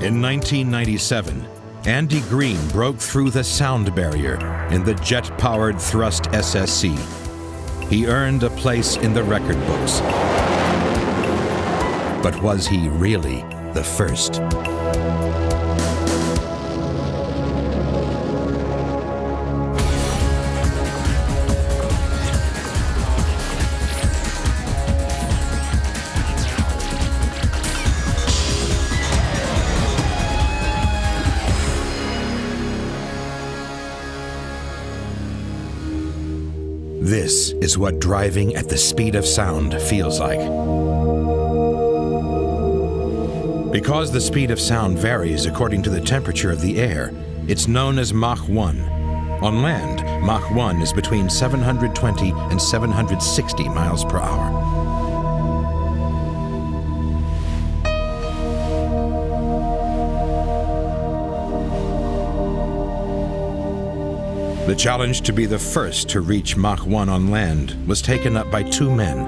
In 1997, Andy Green broke through the sound barrier in the jet-powered Thrust SSC. He earned a place in the record books. But was he really the first? This is what driving at the speed of sound feels like. Because the speed of sound varies according to the temperature of the air, it's known as Mach 1. On land, Mach 1 is between 720 and 760 miles per hour. The challenge to be the first to reach Mach 1 on land was taken up by two men,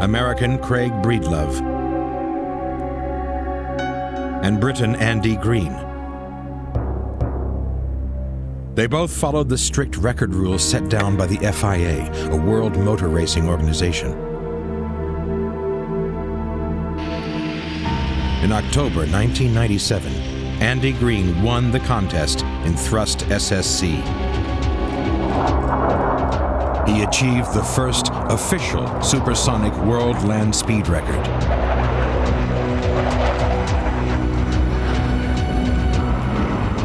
American Craig Breedlove and Briton Andy Green. They both followed the strict record rules set down by the FIA, a world motor racing organization. In October 1997, Andy Green won the contest in Thrust SSC. He achieved the first official supersonic world land speed record.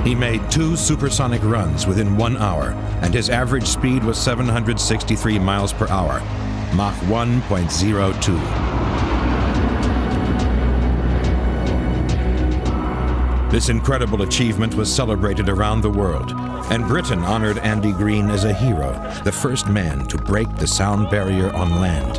He made 2 supersonic runs within 1 hour, and his average speed was 763 miles per hour, Mach 1.02. This incredible achievement was celebrated around the world, and Britain honored Andy Green as a hero, the first man to break the sound barrier on land.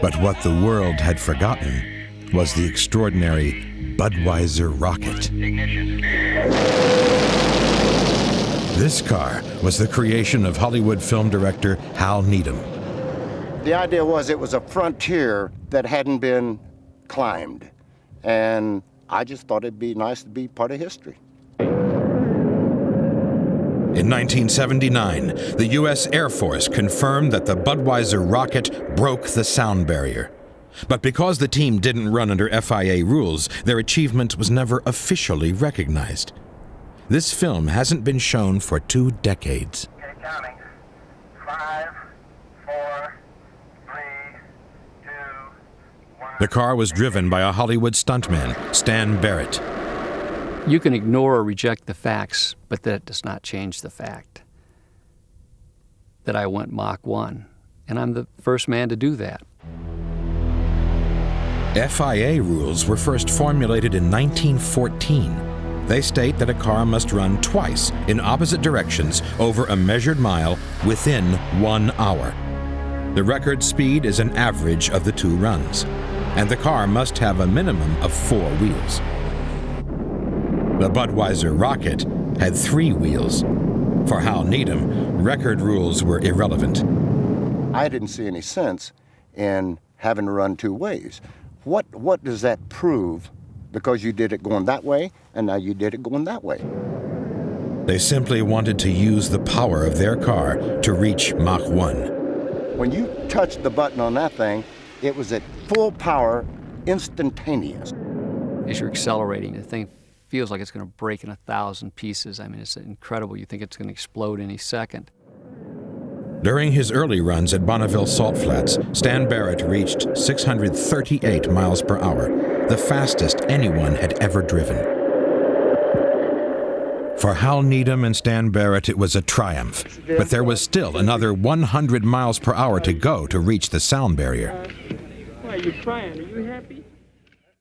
But what the world had forgotten was the extraordinary Budweiser Rocket. This car was the creation of Hollywood film director Hal Needham. The idea was it was a frontier that hadn't been climbed, and I just thought it'd be nice to be part of history. In 1979, the U.S. Air Force confirmed that the Budweiser Rocket broke the sound barrier. But because the team didn't run under FIA rules, their achievement was never officially recognized. This film hasn't been shown for 2 decades. Okay, counting. 5, 4, 3, 2, 1. The car was driven by a Hollywood stuntman, Stan Barrett. You can ignore or reject the facts, but that does not change the fact that I went Mach 1, and I'm the first man to do that. FIA rules were first formulated in 1914. They state that a car must run twice in opposite directions over a measured mile within 1 hour. The record speed is an average of the 2 runs, and the car must have a minimum of 4 wheels. The Budweiser Rocket had 3 wheels. For Hal Needham, record rules were irrelevant. I didn't see any sense in having to run 2 ways. What does that prove? Because you did it going that way, and now you did it going that way. They simply wanted to use the power of their car to reach Mach 1. When you touched the button on that thing, it was at full power, instantaneous. As you're accelerating, the thing feels like it's going to break in 1,000 pieces. I mean, it's incredible. You think it's going to explode any second. During his early runs at Bonneville Salt Flats, Stan Barrett reached 638 miles per hour, the fastest anyone had ever driven. For Hal Needham and Stan Barrett, it was a triumph, but there was still another 100 miles per hour to go to reach the sound barrier. Why are you crying? Are you happy?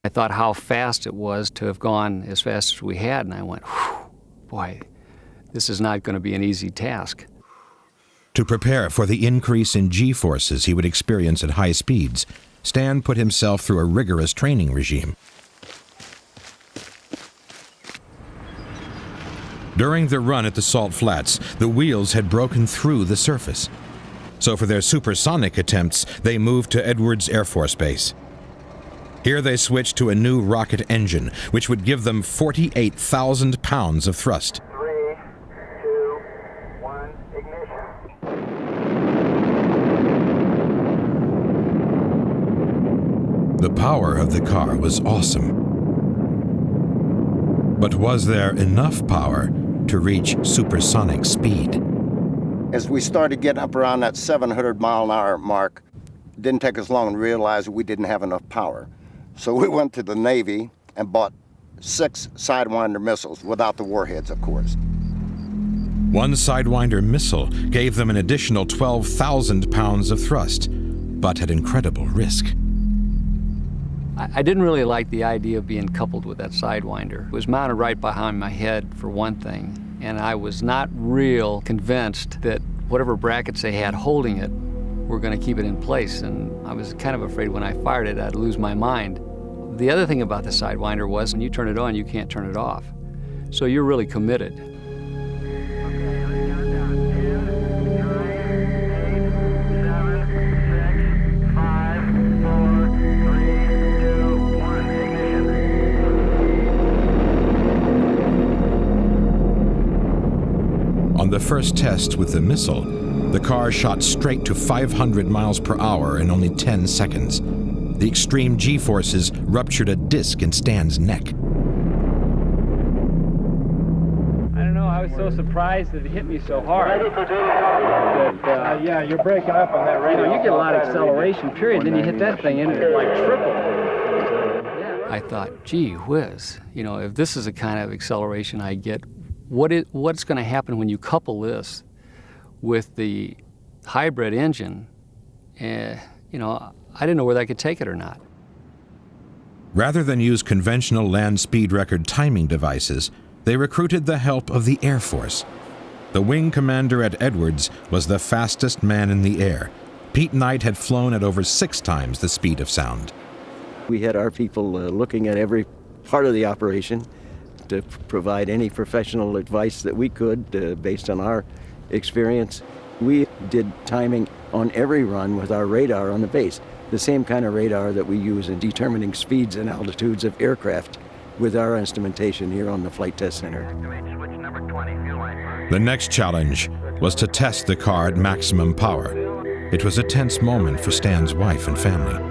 I thought how fast it was to have gone as fast as we had, and I went, whew, boy, this is not going to be an easy task. To prepare for the increase in G-forces he would experience at high speeds, Stan put himself through a rigorous training regime. During the run at the Salt Flats, the wheels had broken through the surface. So for their supersonic attempts, they moved to Edwards Air Force Base. Here they switched to a new rocket engine, which would give them 48,000 pounds of thrust. 3, 2, 1, ignition. The power of the car was awesome. But was there enough power to reach supersonic speed? As we started getting up around that 700-mile-an-hour mark, it didn't take us long to realize we didn't have enough power. So we went to the Navy and bought 6 Sidewinder missiles, without the warheads, of course. One Sidewinder missile gave them an additional 12,000 pounds of thrust, but at incredible risk. I didn't really like the idea of being coupled with that Sidewinder. It was mounted right behind my head, for one thing, and I was not real convinced that whatever brackets they had holding it were going to keep it in place, and I was kind of afraid when I fired it I'd lose my mind. The other thing about the Sidewinder was when you turn it on, you can't turn it off. So you're really committed. On the first test with the missile, the car shot straight to 500 miles per hour in only 10 seconds. The extreme G-forces ruptured a disc in Stan's neck. I don't know, I was so surprised that it hit me so hard. Yeah, you're breaking up on that radio. You get a lot of acceleration, period, then you hit that thing and it like triple. I thought, gee whiz, if this is the kind of acceleration I get, what's going to happen when you couple this with the hybrid engine? I didn't know whether I could take it or not. Rather than use conventional land speed record timing devices, they recruited the help of the Air Force. The wing commander at Edwards was the fastest man in the air. Pete Knight had flown at over 6 times the speed of sound. We had our people looking at every part of the operation to provide any professional advice that we could based on our experience. We did timing on every run with our radar on the base, the same kind of radar that we use in determining speeds and altitudes of aircraft with our instrumentation here on the Flight Test Center. The next challenge was to test the car at maximum power. It was a tense moment for Stan's wife and family.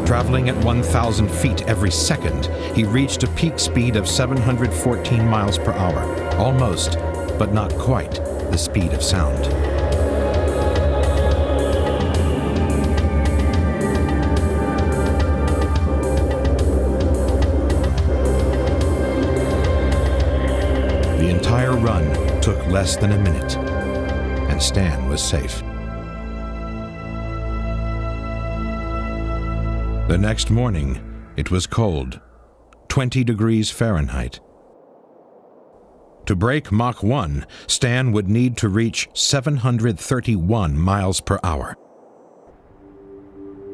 Traveling at 1,000 feet every second, he reached a peak speed of 714 miles per hour, almost, but not quite, the speed of sound. The entire run took less than a minute, and Stan was safe. The next morning, it was cold, 20 degrees Fahrenheit. To break Mach 1, Stan would need to reach 731 miles per hour.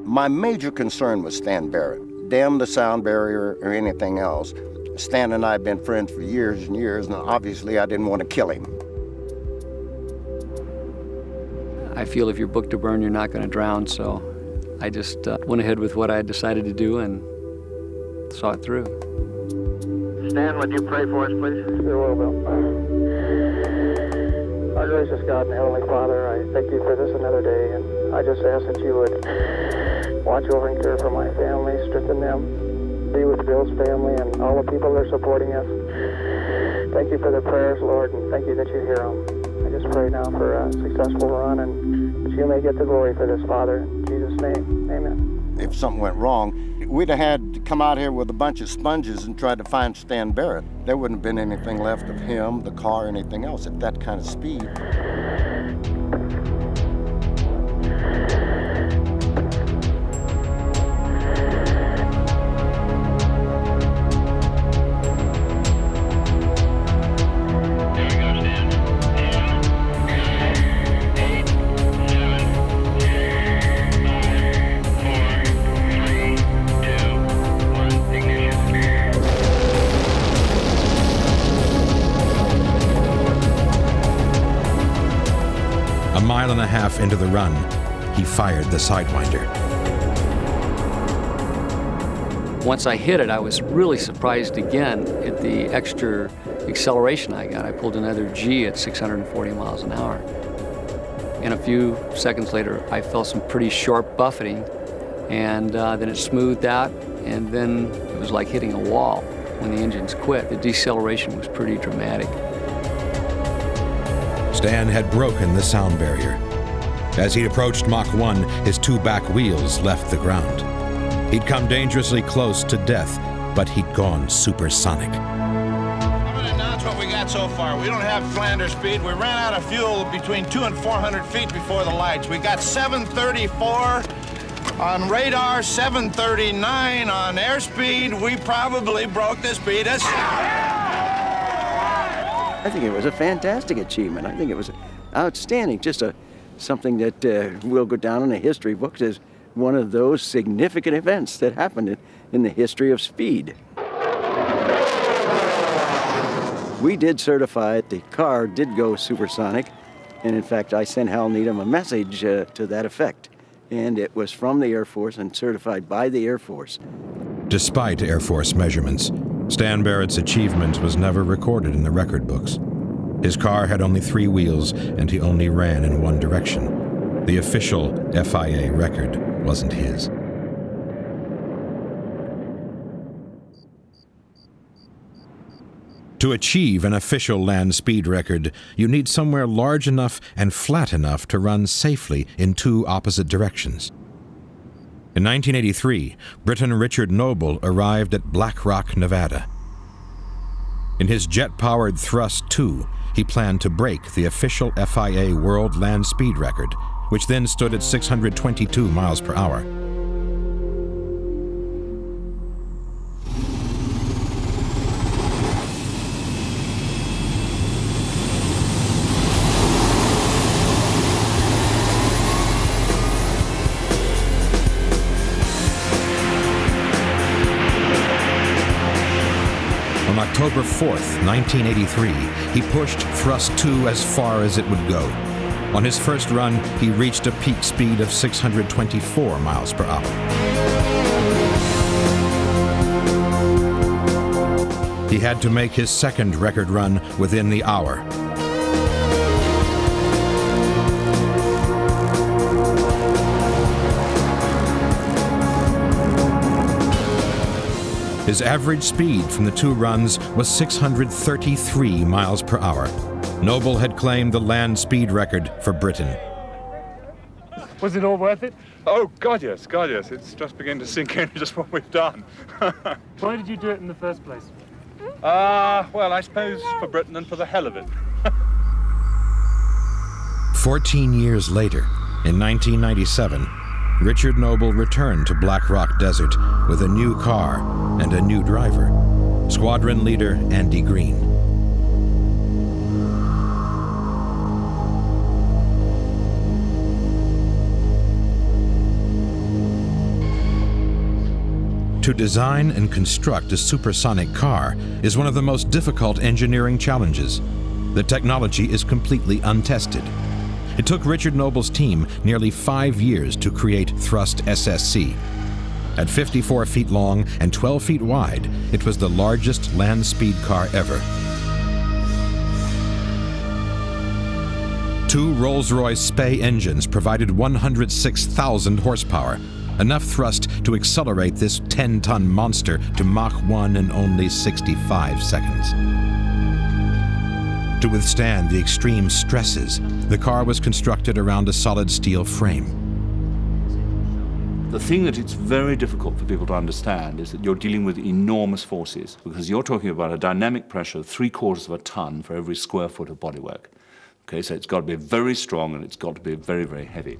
My major concern was Stan Barrett. Damn the sound barrier or anything else. Stan and I have been friends for years and years, and obviously I didn't want to kill him. I feel if you're booked to burn, you're not going to drown, so I just went ahead with what I had decided to do and saw it through. Stan, would you pray for us, please? Sure will, Bill. Our gracious God and Heavenly Father, I thank you for this another day, and I just ask that you would watch over and care for my family, strengthen them, be with Bill's family and all the people that are supporting us. Thank you for their prayers, Lord, and thank you that you hear them. I just pray now for a successful run, and that you may get the glory for this, Father. In Jesus' name, amen. If something went wrong, we'd have had to come out here with a bunch of sponges and try to find Stan Barrett. There wouldn't have been anything left of him, the car, anything else at that kind of speed. half into the run, he fired the Sidewinder. Once I hit it, I was really surprised again at the extra acceleration I got. I pulled another G at 640 miles an hour. And a few seconds later, I felt some pretty sharp buffeting, and then it smoothed out, and then it was like hitting a wall when the engines quit. The deceleration was pretty dramatic. Stan had broken the sound barrier. As he approached Mach 1, his two back wheels left the ground. He'd come dangerously close to death, but he'd gone supersonic. I'm going to announce what we got so far. We don't have Flanders speed. We ran out of fuel between 200 and 400 feet before the lights. We got 734 on radar, 739 on airspeed. We probably broke the speed of sound. I think it was a fantastic achievement. I think it was outstanding. Just something that will go down in the history books as one of those significant events that happened in the history of speed. We did certify the car did go supersonic, and in fact I sent Hal Needham a message to that effect, and it was from the Air Force and certified by the Air Force. Despite Air Force measurements, Stan Barrett's achievement was never recorded in the record books. His car had only 3 wheels, and he only ran in one direction. The official FIA record wasn't his. To achieve an official land speed record, you need somewhere large enough and flat enough to run safely in 2 opposite directions. In 1983, Briton Richard Noble arrived at Black Rock, Nevada. In his jet-powered Thrust II, he planned to break the official FIA World Land Speed Record, which then stood at 622 miles per hour. On October 4th, 1983, he pushed Thrust II as far as it would go. On his first run, he reached a peak speed of 624 miles per hour. He had to make his second record run within the hour. His average speed from the 2 runs was 633 miles per hour. Noble had claimed the land speed record for Britain. Was it all worth it? Oh, God, yes. It's just beginning to sink in just what we've done. Why did you do it in the first place? Well, I suppose for Britain and for the hell of it. 14 years later, in 1997, Richard Noble returned to Black Rock Desert with a new car and a new driver, Squadron Leader Andy Green. To design and construct a supersonic car is one of the most difficult engineering challenges. The technology is completely untested. It took Richard Noble's team nearly 5 years to create Thrust SSC. At 54 feet long and 12 feet wide, it was the largest land speed car ever. 2 Rolls-Royce Spey engines provided 106,000 horsepower, enough thrust to accelerate this 10-ton monster to Mach 1 in only 65 seconds. To withstand the extreme stresses, the car was constructed around a solid steel frame. The thing that it's very difficult for people to understand is that you're dealing with enormous forces, because you're talking about a dynamic pressure of 3/4 of a ton for every square foot of bodywork. Okay, so it's got to be very strong and it's got to be very, very heavy.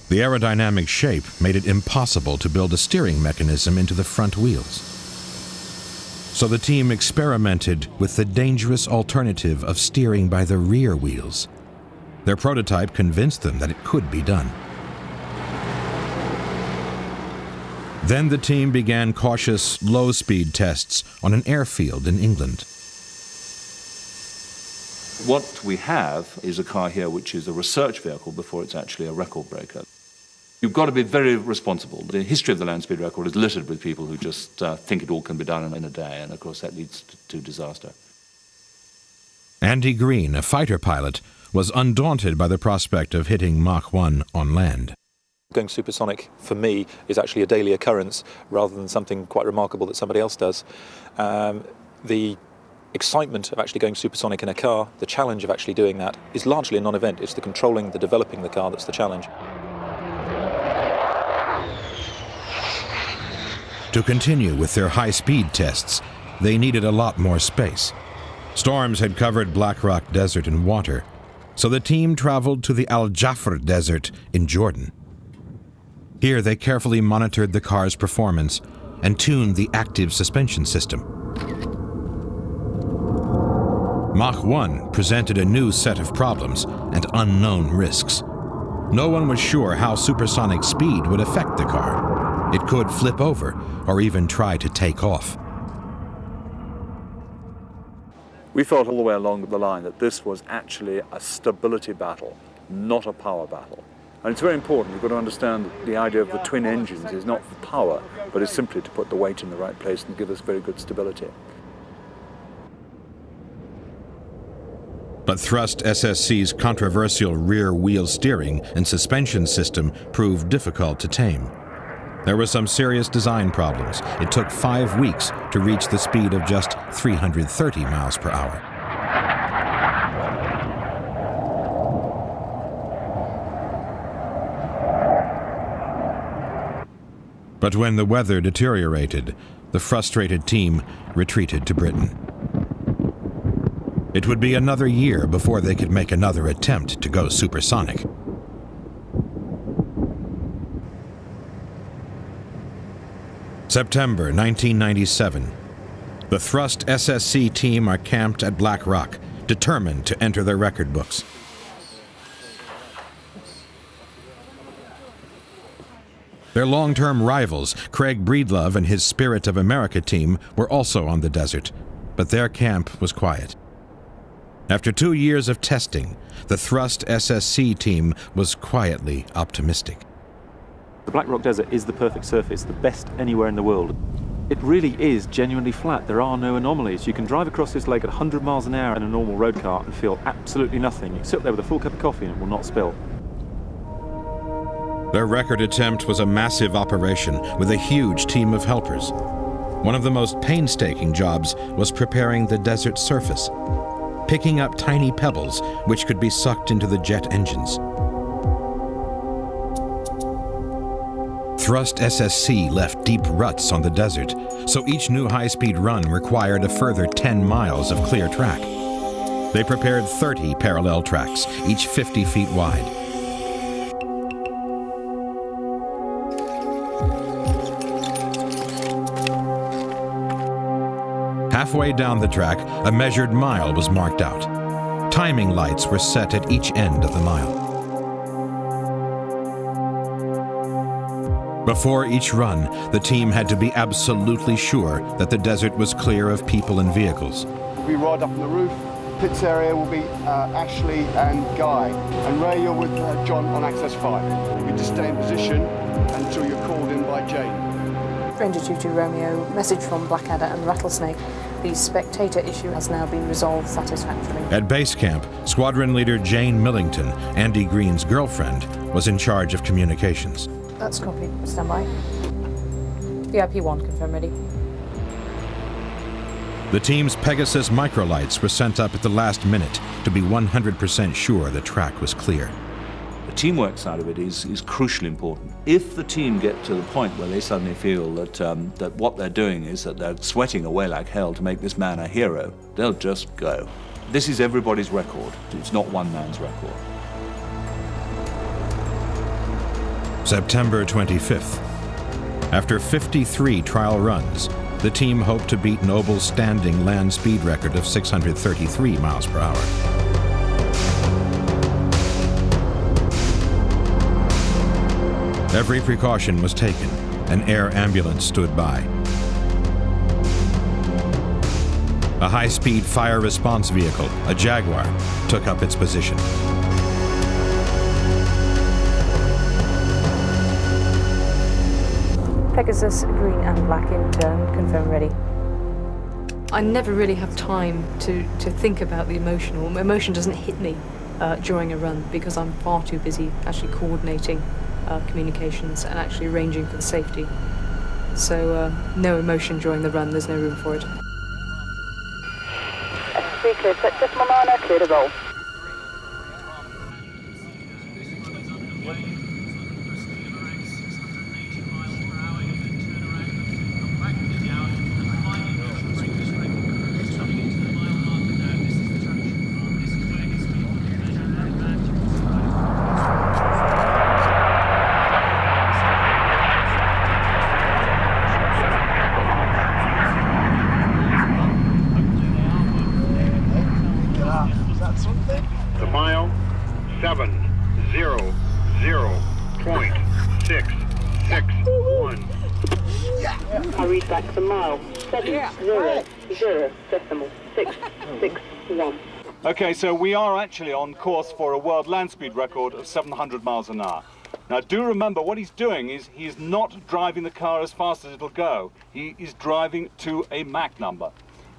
The aerodynamic shape made it impossible to build a steering mechanism into the front wheels. So the team experimented with the dangerous alternative of steering by the rear wheels. Their prototype convinced them that it could be done. Then the team began cautious, low-speed tests on an airfield in England. What we have is a car here which is a research vehicle before it's actually a record breaker. You've got to be very responsible. The history of the land speed record is littered with people who just think it all can be done in a day, and of course that leads to disaster. Andy Green, a fighter pilot, was undaunted by the prospect of hitting Mach 1 on land. Going supersonic, for me, is actually a daily occurrence rather than something quite remarkable that somebody else does. The excitement of actually going supersonic in a car, the challenge of actually doing that, is largely a non-event. It's the controlling, the developing the car that's the challenge. To continue with their high-speed tests, they needed a lot more space. Storms had covered Black Rock Desert in water, so the team traveled to the Al Jafr Desert in Jordan. Here they carefully monitored the car's performance and tuned the active suspension system. Mach 1 presented a new set of problems and unknown risks. No one was sure how supersonic speed would affect the car. It could flip over or even try to take off. We felt all the way along the line that this was actually a stability battle, not a power battle. And it's very important. You've got to understand that the idea of the twin engines is not for power, but it's simply to put the weight in the right place and give us very good stability. But Thrust SSC's controversial rear wheel steering and suspension system proved difficult to tame. There were some serious design problems. It took 5 weeks to reach the speed of just 330 miles per hour. But when the weather deteriorated, the frustrated team retreated to Britain. It would be another year before they could make another attempt to go supersonic. September 1997. The Thrust SSC team are camped at Black Rock, determined to enter their record books. Their long-term rivals, Craig Breedlove and his Spirit of America team, were also on the desert, but their camp was quiet. After 2 years of testing, the Thrust SSC team was quietly optimistic. The Black Rock Desert is the perfect surface, the best anywhere in the world. It really is genuinely flat. There are no anomalies. You can drive across this lake at 100 miles an hour in a normal road car and feel absolutely nothing. You sit there with a full cup of coffee and it will not spill. Their record attempt was a massive operation with a huge team of helpers. One of the most painstaking jobs was preparing the desert surface, picking up tiny pebbles which could be sucked into the jet engines. Thrust SSC left deep ruts on the desert, so each new high-speed run required a further 10 miles of clear track. They prepared 30 parallel tracks, each 50 feet wide. Halfway down the track, a measured mile was marked out. Timing lights were set at each end of the mile. Before each run, the team had to be absolutely sure that the desert was clear of people and vehicles. We ride up on the roof. Pits area will be Ashley and Guy. And Ray, you're with John on Access 5. You just stay in position until you're called in by Jane. Ranger 22 Romeo, message from Blackadder and Rattlesnake. The spectator issue has now been resolved satisfactorily. At base camp, squadron leader Jane Millington, Andy Green's girlfriend, was in charge of communications. That's copied. Stand by. VIP 1, confirm ready. The team's Pegasus microlights were sent up at the last minute to be 100% sure the track was clear. The teamwork side of it is crucially important. If the team get to the point where they suddenly feel that that what they're doing is that they're sweating away like hell to make this man a hero, they'll just go. This is everybody's record. It's not one man's record. September 25th. After 53 trial runs, the team hoped to beat Noble's standing land speed record of 633 miles per hour. Every precaution was taken. An air ambulance stood by. A high-speed fire response vehicle, a Jaguar, took up its position. Pegasus, green and black in turn, confirm ready. I never really have time to think about the emotional. Emotion doesn't hit me during a run because I'm far too busy actually coordinating communications and actually arranging for the safety. So no emotion during the run, there's no room for it. SSC clear, set decimal 9, clear to roll. The mile, 700.661. I read back the mile, 700.661. Okay, so we are actually on course for a world land speed record of 700 miles an hour. Now do remember what he's doing is he's not driving the car as fast as it'll go. He is driving to a Mach number.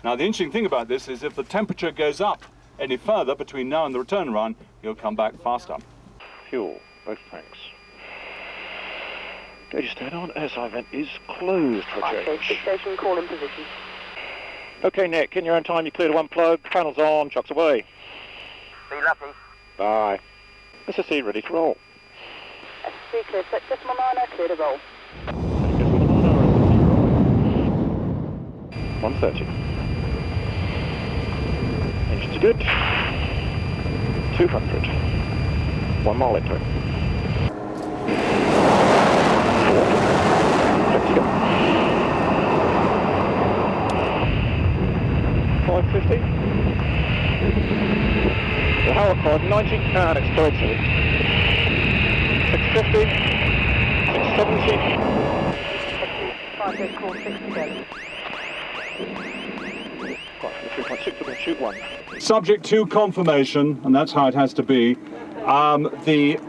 Now the interesting thing about this is if the temperature goes up any further between now and the return run, he'll come back faster. Fuel, both tanks. Gauge stayed on, SI vent is closed for change. Station call in position. Okay, Nick, in your own time, you clear to unplug, panels on, chocks away. Be lucky. Bye. SSC ready to roll. SSC clear, set decimal 9, clear to roll. 130. Engines are good. 200. 1 mile into it. 4. Let's go. 550. The Howard cord 90 and it's going to 650. 670. 5 call 6 together. 3.6, we're going to shoot 1. Subject to confirmation, and that's how it has to be.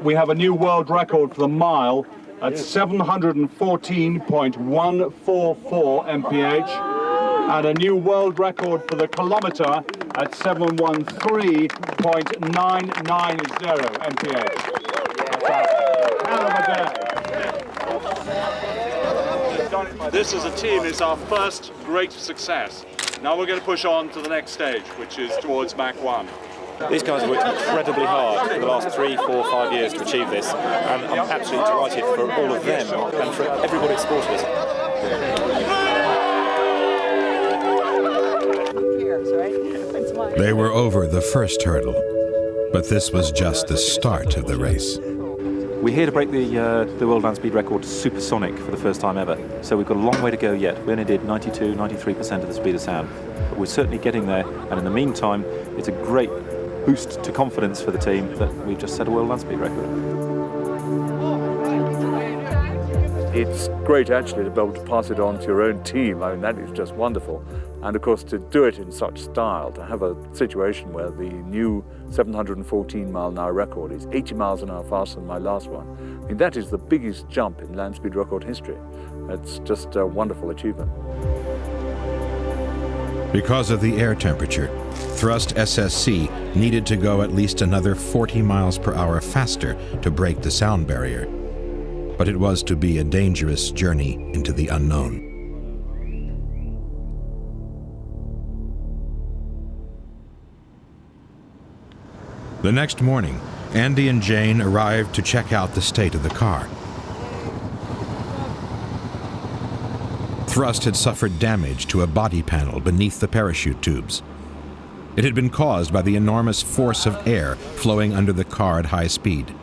We have a new world record for the mile at 714.144 mph, and a new world record for the kilometre at 713.990 mph. That's a hell of a day. This as a team is our first great success. Now we're going to push on to the next stage, which is towards Mach 1. These guys have worked incredibly hard for the last 3, 4, 5 years to achieve this, and I'm absolutely delighted for all of them and for everybody at Sporters. They were over the first hurdle, but this was just the start of the race. We're here to break the world land speed record supersonic for the first time ever. So we've got a long way to go yet. We only did 92, 93% of the speed of sound. But we're certainly getting there. And in the meantime, it's a great boost to confidence for the team that we've just set a world land speed record. It's great actually to be able to pass it on to your own team. I mean, that is just wonderful. And of course, to do it in such style, to have a situation where the new 714 mile an hour record is 80 miles an hour faster than my last one. I mean, that is the biggest jump in land speed record history. It's just a wonderful achievement. Because of the air temperature, Thrust SSC needed to go at least another 40 miles per hour faster to break the sound barrier. But it was to be a dangerous journey into the unknown. The next morning, Andy and Jane arrived to check out the state of the car. Thrust had suffered damage to a body panel beneath the parachute tubes. It had been caused by the enormous force of air flowing under the car at high speed.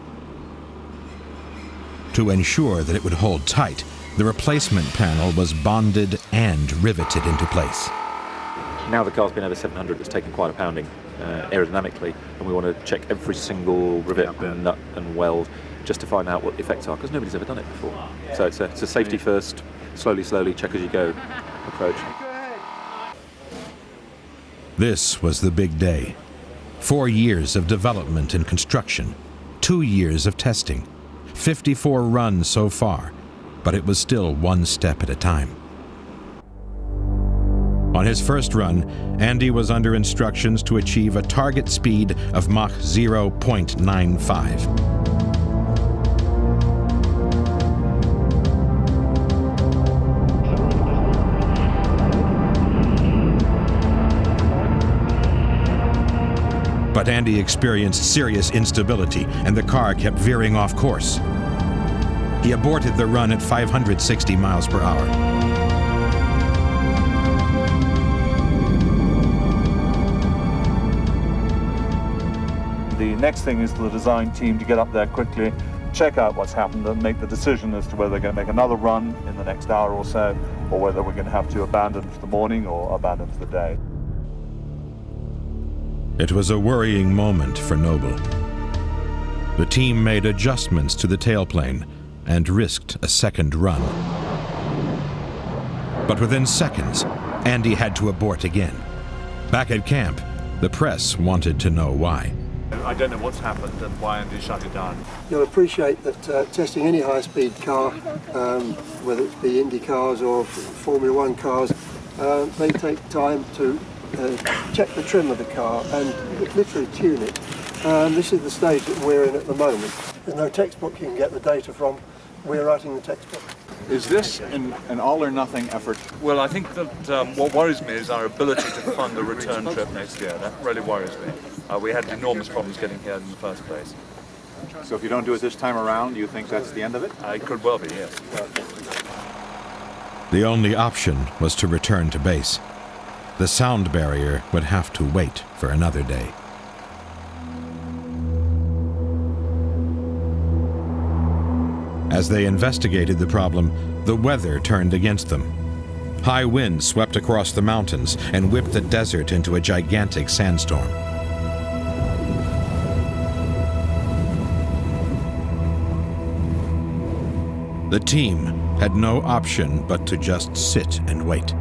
To ensure that it would hold tight, the replacement panel was bonded and riveted into place. Now the car's been over 700, it's taken quite a pounding aerodynamically, and we want to check every single rivet and nut and weld just to find out what the effects are, because nobody's ever done it before. So it's a safety first, slowly, check as you go approach. This was the big day. 4 years of development and construction, 2 years of testing, 54 runs so far, but it was still one step at a time. On his first run, Andy was under instructions to achieve a target speed of Mach 0.95. But Andy experienced serious instability, and the car kept veering off course. He aborted the run at 560 miles per hour. The next thing is for the design team to get up there quickly, check out what's happened, and make the decision as to whether they're going to make another run in the next hour or so, or whether we're going to have to abandon for the morning or abandon for the day. It was a worrying moment for Noble. The team made adjustments to the tailplane and risked a second run. But within seconds, Andy had to abort again. Back at camp, the press wanted to know why. I don't know what's happened and why Andy shut it down. You'll appreciate that testing any high-speed car, whether it be Indy cars or Formula One cars, they take time to check the trim of the car and literally tune it. This is the stage that we're in at the moment. There's no textbook you can get the data from. We're writing the textbook. Is this an all-or-nothing effort? Well, I think that what worries me is our ability to fund the return trip next year. That really worries me. We had enormous problems getting here in the first place. So if you don't do it this time around, you think that's the end of it? It could well be, yes. The only option was to return to base. The sound barrier would have to wait for another day. As they investigated the problem, the weather turned against them. High winds swept across the mountains and whipped the desert into a gigantic sandstorm. The team had no option but to just sit and wait.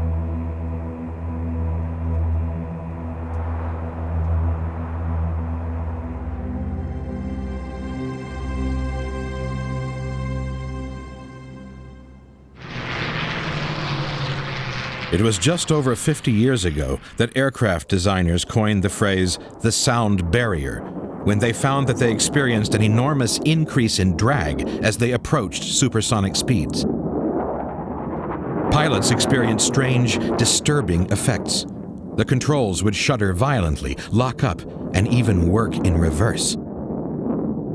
It was just over 50 years ago that aircraft designers coined the phrase, the sound barrier, when they found that they experienced an enormous increase in drag as they approached supersonic speeds. Pilots experienced strange, disturbing effects. The controls would shudder violently, lock up, and even work in reverse.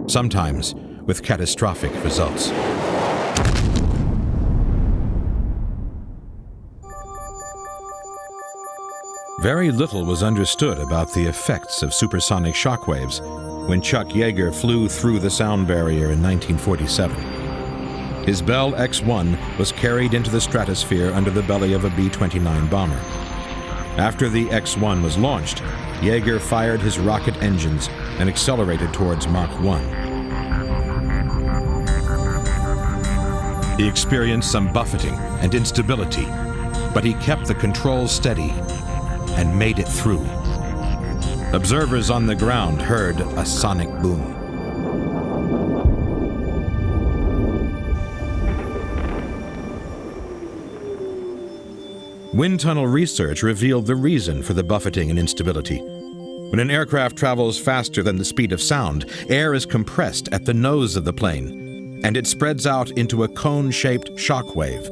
Sometimes with catastrophic results. Very little was understood about the effects of supersonic shockwaves when Chuck Yeager flew through the sound barrier in 1947. His Bell X-1 was carried into the stratosphere under the belly of a B-29 bomber. After the X-1 was launched, Yeager fired his rocket engines and accelerated towards Mach 1. He experienced some buffeting and instability, but he kept the controls steady and made it through. Observers on the ground heard a sonic boom. Wind tunnel research revealed the reason for the buffeting and instability. When an aircraft travels faster than the speed of sound, air is compressed at the nose of the plane, and it spreads out into a cone-shaped shock wave.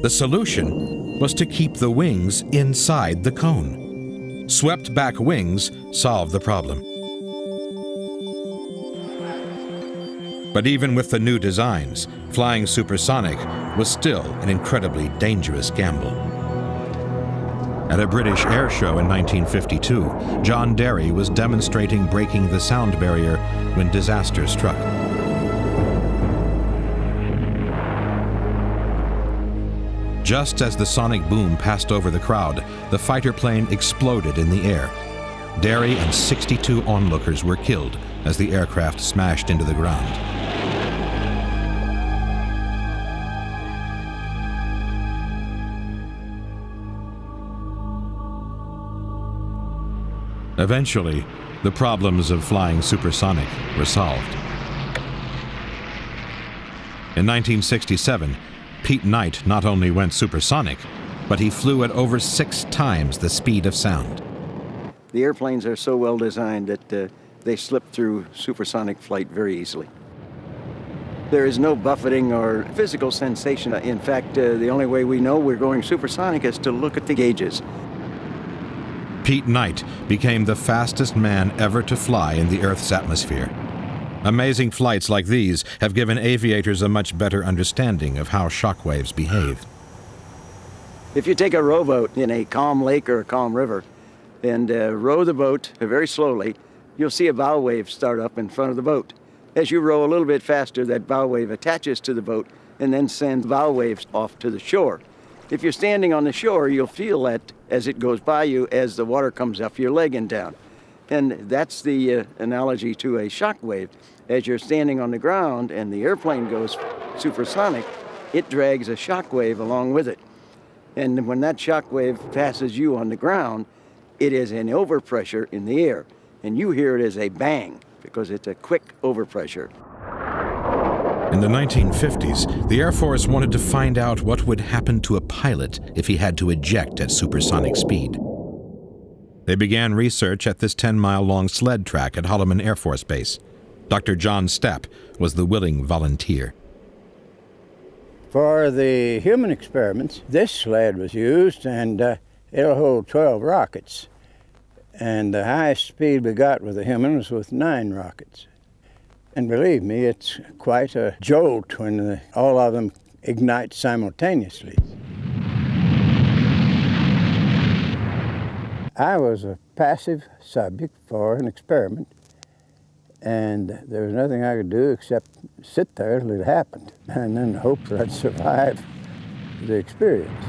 The solution was to keep the wings inside the cone. Swept back wings solved the problem. But even with the new designs, flying supersonic was still an incredibly dangerous gamble. At a British air show in 1952, John Derry was demonstrating breaking the sound barrier when disaster struck. Just as the sonic boom passed over the crowd, the fighter plane exploded in the air. Derry and 62 onlookers were killed as the aircraft smashed into the ground. Eventually, the problems of flying supersonic were solved. In 1967, Pete Knight not only went supersonic, but he flew at over 6 times the speed of sound. The airplanes are so well designed that they slip through supersonic flight very easily. There is no buffeting or physical sensation. In fact, the only way we know we're going supersonic is to look at the gauges. Pete Knight became the fastest man ever to fly in the Earth's atmosphere. Amazing flights like these have given aviators a much better understanding of how shockwaves behave. If you take a rowboat in a calm lake or a calm river and row the boat very slowly, you'll see a bow wave start up in front of the boat. As you row a little bit faster, that bow wave attaches to the boat and then sends bow waves off to the shore. If you're standing on the shore, you'll feel that as it goes by you as the water comes up your leg and down. And that's the analogy to a shock wave. As you're standing on the ground and the airplane goes supersonic, it drags a shock wave along with it. And when that shock wave passes you on the ground, it is an overpressure in the air. And you hear it as a bang because it's a quick overpressure. In the 1950s, the Air Force wanted to find out what would happen to a pilot if he had to eject at supersonic speed. They began research at this 10-mile-long sled track at Holloman Air Force Base. Dr. John Stapp was the willing volunteer. For the human experiments, this sled was used, and it'll hold 12 rockets. And the highest speed we got with the human was with 9 rockets. And believe me, it's quite a jolt when all of them ignite simultaneously. I was a passive subject for an experiment, and there was nothing I could do except sit there till it happened, and then hope that I'd survive the experience.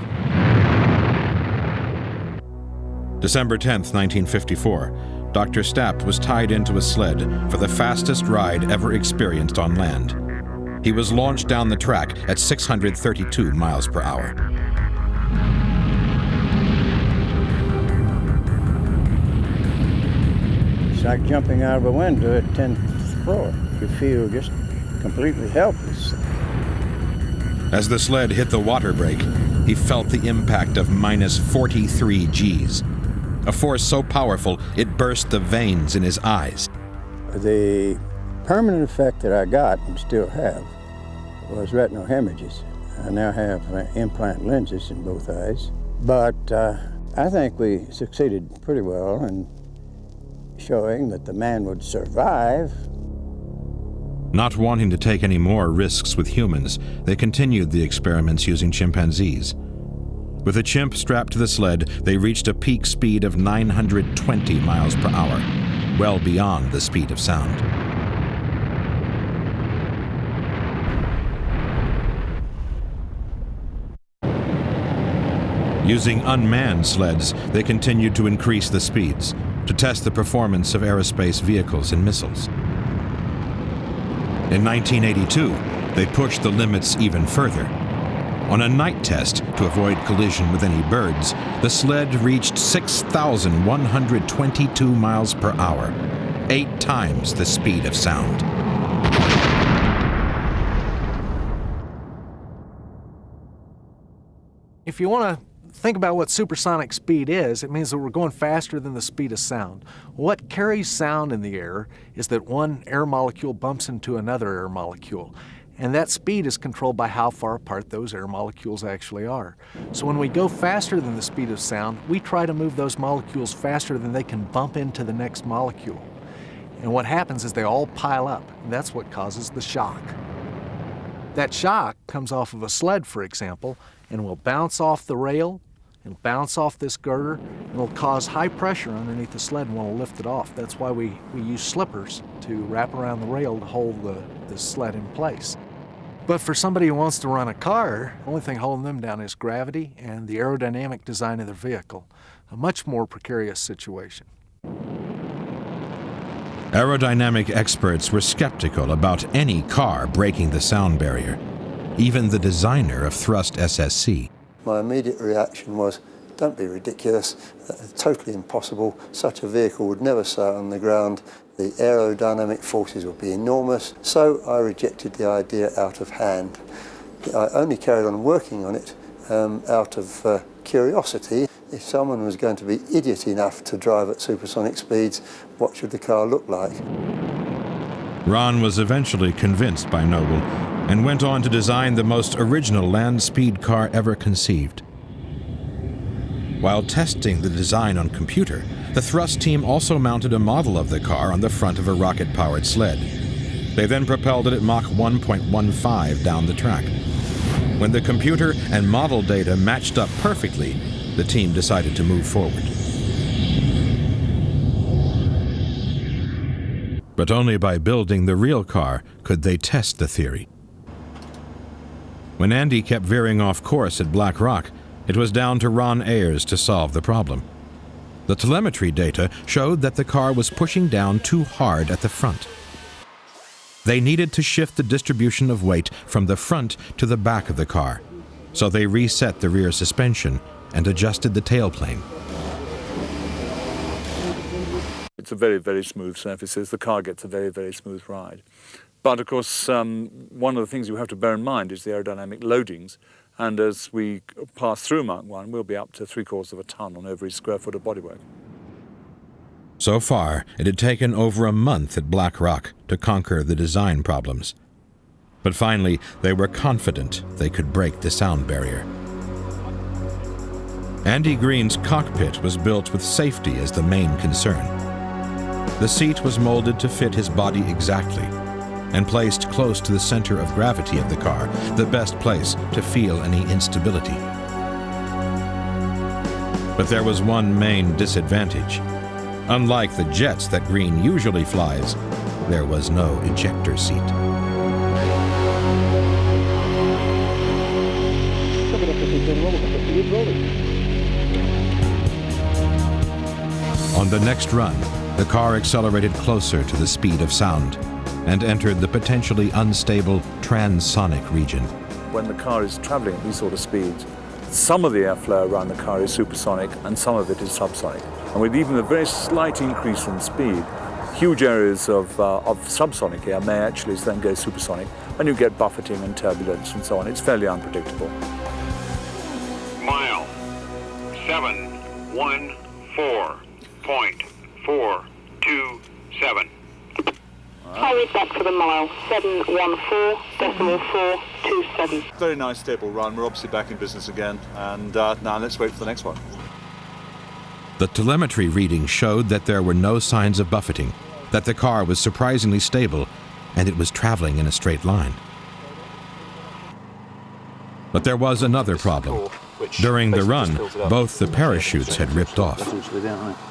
December 10th, 1954, Dr. Stapp was tied into a sled for the fastest ride ever experienced on land. He was launched down the track at 632 miles per hour. It's like jumping out of a window at 10th floor. You feel just completely helpless. As the sled hit the water brake, he felt the impact of minus 43 Gs. A force so powerful, it burst the veins in his eyes. The permanent effect that I got, and still have, was retinal hemorrhages. I now have implant lenses in both eyes. But I think we succeeded pretty well in showing that the man would survive. Not wanting to take any more risks with humans, they continued the experiments using chimpanzees. With a chimp strapped to the sled, they reached a peak speed of 920 miles per hour, well beyond the speed of sound. Using unmanned sleds, they continued to increase the speeds to test the performance of aerospace vehicles and missiles. In 1982, they pushed the limits even further. On a night test to avoid collision with any birds, the sled reached 6,122 miles per hour, 8 times the speed of sound. If you want to think about what supersonic speed is, it means that we're going faster than the speed of sound. What carries sound in the air is that one air molecule bumps into another air molecule. And that speed is controlled by how far apart those air molecules actually are. So when we go faster than the speed of sound, we try to move those molecules faster than they can bump into the next molecule. And what happens is they all pile up, and that's what causes the shock. That shock comes off of a sled, for example, and will bounce off the rail, it'll bounce off this girder, and it'll cause high pressure underneath the sled and we'll lift it off. That's why we use slippers to wrap around the rail to hold the sled in place. But for somebody who wants to run a car, the only thing holding them down is gravity and the aerodynamic design of their vehicle. A much more precarious situation. Aerodynamic experts were skeptical about any car breaking the sound barrier, even the designer of Thrust SSC. My immediate reaction was, don't be ridiculous, totally impossible. Such a vehicle would never sail on the ground. The aerodynamic forces would be enormous, so I rejected the idea out of hand. I only carried on working on it out of curiosity. If someone was going to be idiot enough to drive at supersonic speeds, what should the car look like? Ron was eventually convinced by Noble and went on to design the most original land speed car ever conceived. While testing the design on computer, the Thrust team also mounted a model of the car on the front of a rocket-powered sled. They then propelled it at Mach 1.15 down the track. When the computer and model data matched up perfectly, the team decided to move forward. But only by building the real car could they test the theory. When Andy kept veering off course at Black Rock, it was down to Ron Ayers to solve the problem. The telemetry data showed that the car was pushing down too hard at the front. They needed to shift the distribution of weight from the front to the back of the car, so they reset the rear suspension and adjusted the tailplane. It's a very, very smooth surfaces. The car gets a very, very smooth ride. But of course, one of the things you have to bear in mind is the aerodynamic loadings. And as we pass through Mach 1, we'll be up to 3/4 of a ton on every square foot of bodywork. So far, it had taken over a month at Black Rock to conquer the design problems. But finally, they were confident they could break the sound barrier. Andy Green's cockpit was built with safety as the main concern. The seat was molded to fit his body exactly and placed close to the center of gravity of the car, the best place to feel any instability. But there was one main disadvantage. Unlike the jets that Green usually flies, there was no ejector seat. On the next run, the car accelerated closer to the speed of sound and entered the potentially unstable transonic region. When the car is traveling at these sort of speeds, some of the airflow around the car is supersonic and some of it is subsonic. And with even a very slight increase in speed, huge areas of subsonic air may actually then go supersonic, and you get buffeting and turbulence and so on. It's fairly unpredictable. Mile 714.427. Hurry back for the mile, 714.427. Very nice stable run. We're obviously back in business again, and now let's wait for the next one. The telemetry readings showed that there were no signs of buffeting, that the car was surprisingly stable, and it was traveling in a straight line. But there was another problem. During the run, both the parachutes had ripped off.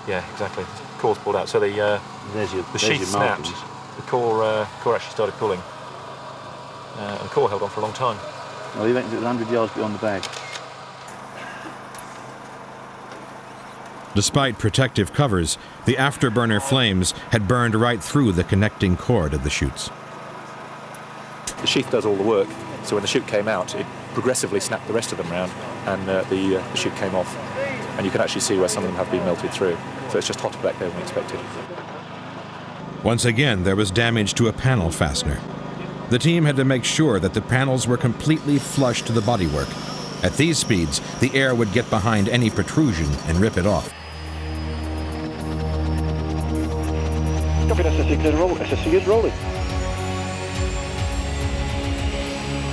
Yeah, exactly. Core's pulled out, so the sheath snapped. The core actually started pulling, and the core held on for a long time. Well, you reckon it was 100 yards beyond the bag. Despite protective covers, the afterburner flames had burned right through the connecting cord of the chutes. The sheath does all the work, so when the chute came out, it progressively snapped the rest of them round, and the chute came off. And you can actually see where some of them have been melted through. So it's just hotter back there than expected. Once again, there was damage to a panel fastener. The team had to make sure that the panels were completely flush to the bodywork. At these speeds, the air would get behind any protrusion and rip it off. Copy, SSC is rolling.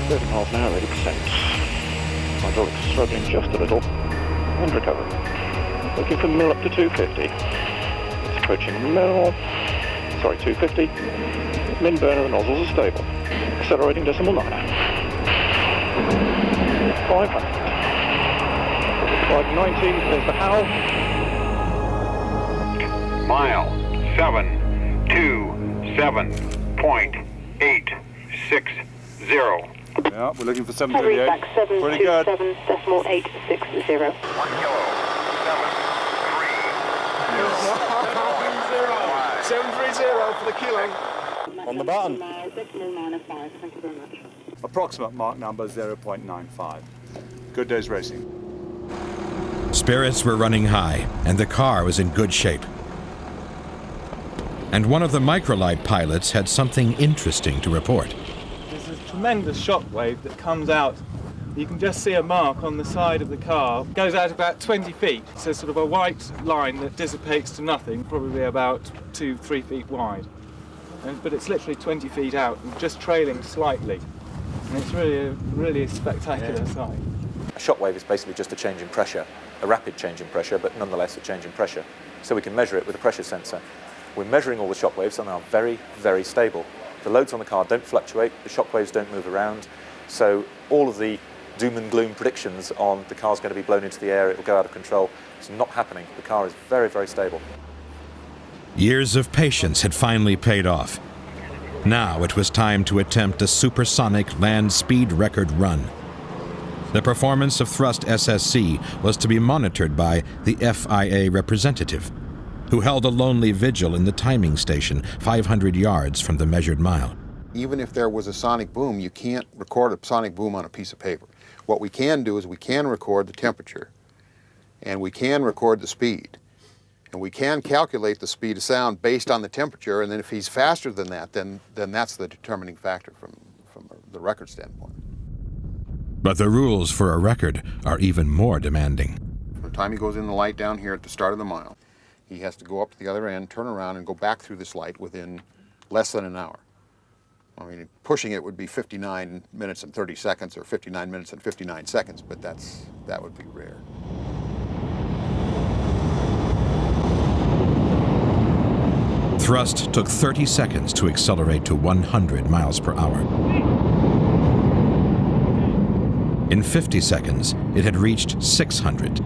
30 miles an hour, 80%. Hydraulics struggling just a little. And recover. Looking for mill up to 250. It's approaching mill. Sorry, 250. Min burner, the nozzles are stable. Accelerating decimal 9. 500. 590, there's the howl. Mile 727.860. Yeah, we're looking for Hurry 738. back, Pretty good. 727.860. 730 for the kilo. On the button. Decimal 905, thank you very much. Approximate Mach number 0.95. Good day's racing. Spirits were running high, and the car was in good shape. And one of the microlight pilots had something interesting to report. There's a tremendous shock wave that comes out. You can just see a mark on the side of the car. It goes out about 20 feet. It's a sort of a white line that dissipates to nothing, probably about 2-3 feet wide. But it's literally 20 feet out and just trailing slightly. And it's really a spectacular sight. A shock wave is basically just a change in pressure, a rapid change in pressure, but nonetheless a change in pressure. So we can measure it with a pressure sensor. We're measuring all the shock waves and they are very, very stable. The loads on the car don't fluctuate, the shock waves don't move around, so all of the doom and gloom predictions on the car's going to be blown into the air, it will go out of control, it's not happening. The car is very, very stable. Years of patience had finally paid off. Now it was time to attempt a supersonic land speed record run. The performance of Thrust SSC was to be monitored by the FIA representative, who held a lonely vigil in the timing station 500 yards from the measured mile. Even if there was a sonic boom, you can't record a sonic boom on a piece of paper. What we can do is we can record the temperature, and we can record the speed. And we can calculate the speed of sound based on the temperature, and then if he's faster than that, then that's the determining factor from the record standpoint. But the rules for a record are even more demanding. From the time he goes in the light down here at the start of the mile, he has to go up to the other end, turn around, and go back through this light within less than an hour. I mean, pushing it would be 59 minutes and 30 seconds or 59 minutes and 59 seconds, but that would be rare. Thrust took 30 seconds to accelerate to 100 miles per hour. In 50 seconds, it had reached 600.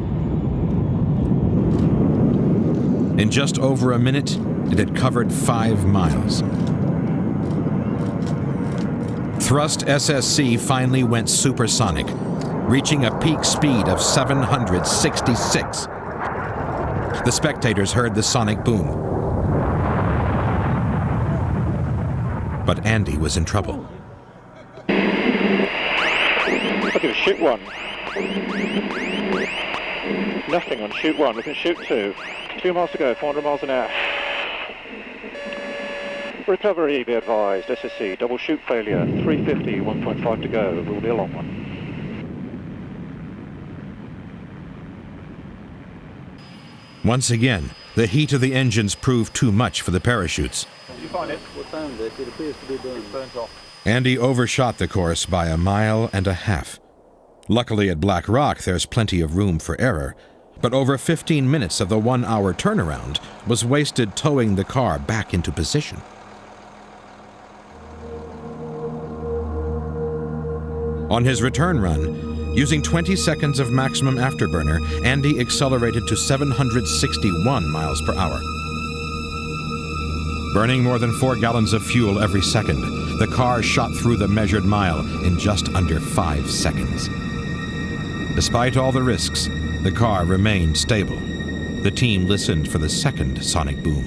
In just over a minute, it had covered 5 miles. Thrust SSC finally went supersonic, reaching a peak speed of 766. The spectators heard the sonic boom. But Andy was in trouble. Look at shoot 1. Nothing on shoot 1. We can shoot 2. 2 miles to go, 400 miles an hour. Recovery, be advised. SSC, double shoot failure. 350, 1.5 to go. Ruled ill on 1. Once again, the heat of the engines proved too much for the parachutes. Did you find it? We found it. It appears to be burnt off. Andy overshot the course by 1.5 miles. Luckily at Black Rock, there's plenty of room for error, but over 15 minutes of the 1-hour turnaround was wasted towing the car back into position. On his return run, using 20 seconds of maximum afterburner, Andy accelerated to 761 miles per hour. Burning more than 4 gallons of fuel every second, the car shot through the measured mile in just under 5 seconds. Despite all the risks, the car remained stable. The team listened for the second sonic boom.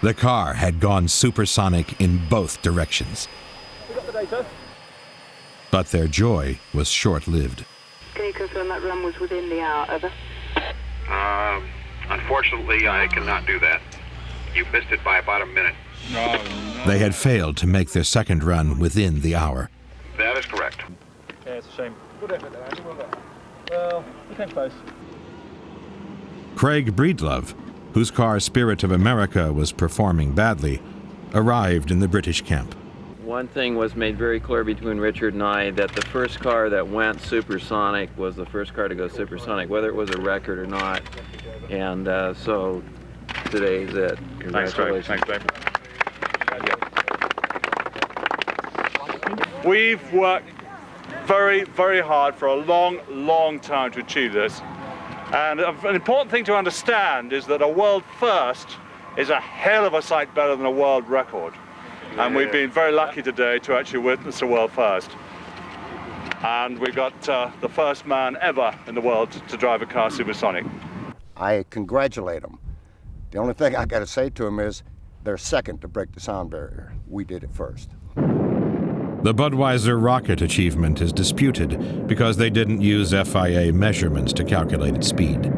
The car had gone supersonic in both directions. We got the data. But their joy was short-lived. Can you confirm that run was within the hour, over? Unfortunately, I cannot do that. You missed it by about a minute. No. They had failed to make their second run within the hour. That is correct. Yeah, it's a shame. Good effort there, Andy. Well done. Well, we came close. Craig Breedlove, whose car Spirit of America was performing badly, arrived in the British camp. One thing was made very clear between Richard and I, that the first car that went supersonic was the first car to go supersonic, whether it was a record or not. And so today's it. Congratulations. Thanks, Dave. We've worked very, very hard for a long, long time to achieve this. And an important thing to understand is that a world first is a hell of a sight better than a world record. And we've been very lucky today to actually witness a world first. And we got the first man ever in the world to drive a car supersonic. I congratulate them. The only thing I got to say to them is they're second to break the sound barrier. We did it first. The Budweiser Rocket achievement is disputed because they didn't use FIA measurements to calculate its speed.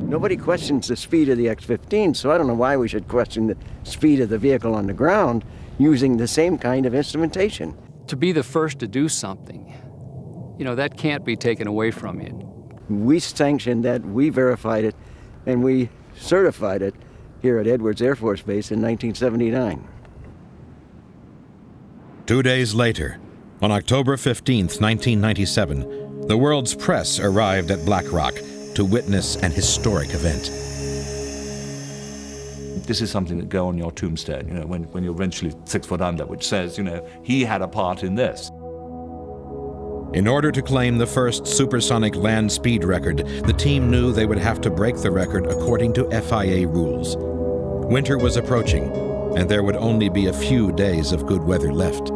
Nobody questions the speed of the X-15, so I don't know why we should question the speed of the vehicle on the ground using the same kind of instrumentation. To be the first to do something, you know, that can't be taken away from you. We sanctioned that, we verified it, and we certified it here at Edwards Air Force Base in 1979. 2 days later, on October 15th, 1997, the world's press arrived at Black Rock to witness an historic event. This is something that go on your tombstone, you know, when you're eventually 6 foot under, which says, you know, he had a part in this. In order to claim the first supersonic land speed record, the team knew they would have to break the record according to FIA rules. Winter was approaching, and there would only be a few days of good weather left.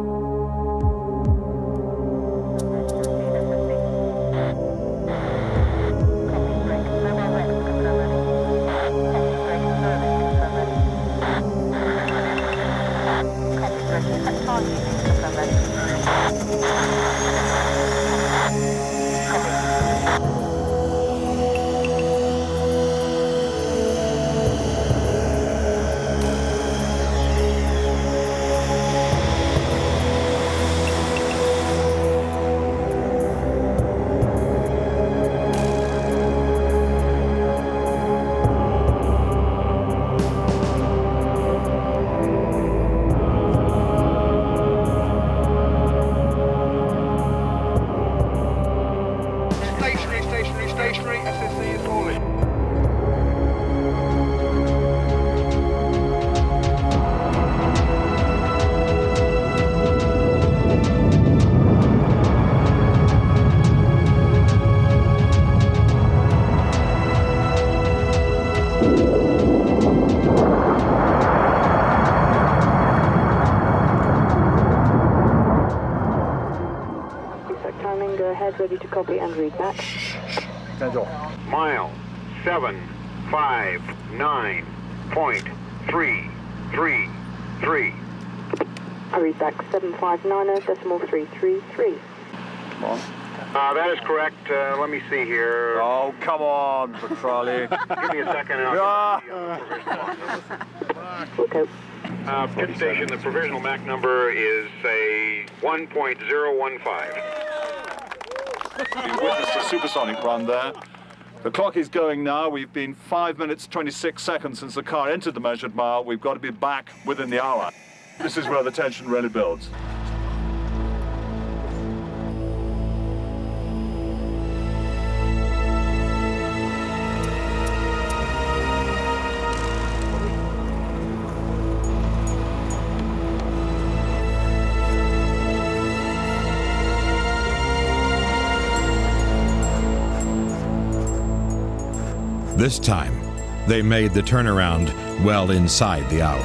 Stationary, SSC is falling. Ready to copy and read back. Mile 759.333. I read back 759.333. Come on. That is correct. Let me see here. Oh, come on, Petrali. Give me a second and I'll Okay. Pit station, the provisional Mach number is, say, 1.015. We witnessed a supersonic run there. The clock is going now. We've been 5 minutes, 26 seconds since the car entered the measured mile. We've got to be back within the hour. This is where the tension really builds. This time, they made the turnaround well inside the hour.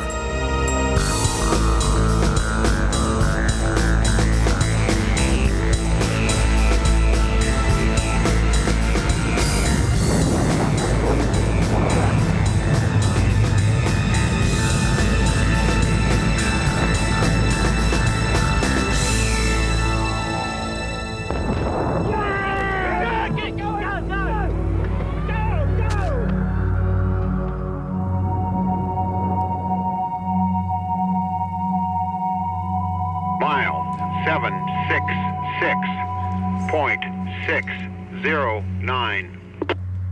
Mile 766.609.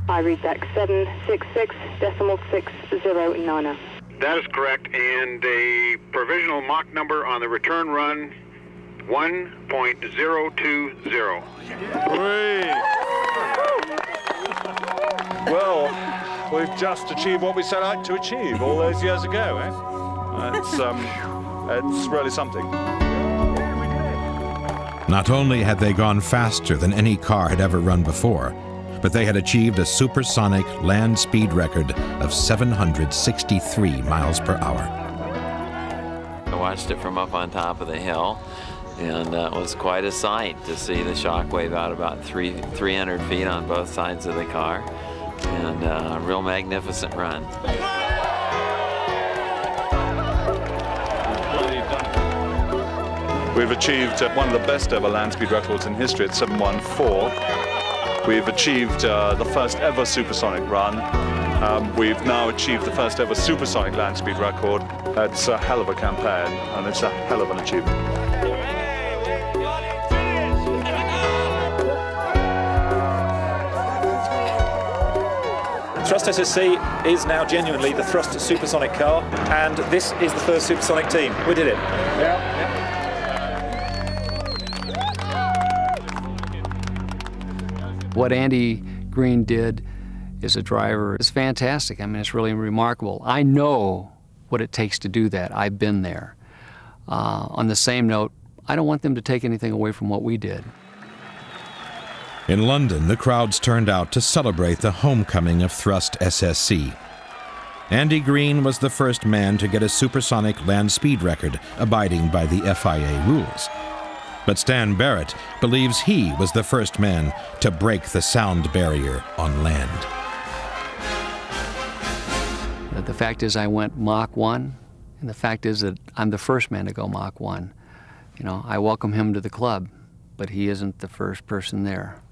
I read back 766.609. That is correct, and a provisional Mach number on the return run, 1.020. Well, we've just achieved what we set out to achieve all those years ago, eh? It's really something. Not only had they gone faster than any car had ever run before, but they had achieved a supersonic land speed record of 763 miles per hour. I watched it from up on top of the hill, and it was quite a sight to see the shockwave out about 300 feet on both sides of the car, and a real magnificent run. We've achieved one of the best ever land speed records in history at 714. We've achieved the first ever supersonic run. We've now achieved the first ever supersonic land speed record. It's a hell of a campaign, and it's a hell of an achievement. Thrust SSC is now genuinely the Thrust supersonic car, and this is the first supersonic team. We did it. What Andy Green did as a driver is fantastic. I mean, it's really remarkable. I know what it takes to do that. I've been there. On the same note, I don't want them to take anything away from what we did. In London, the crowds turned out to celebrate the homecoming of Thrust SSC. Andy Green was the first man to get a supersonic land speed record, abiding by the FIA rules. But Stan Barrett believes he was the first man to break the sound barrier on land. The fact is I went Mach 1, and the fact is that I'm the first man to go Mach 1. You know, I welcome him to the club, but he isn't the first person there.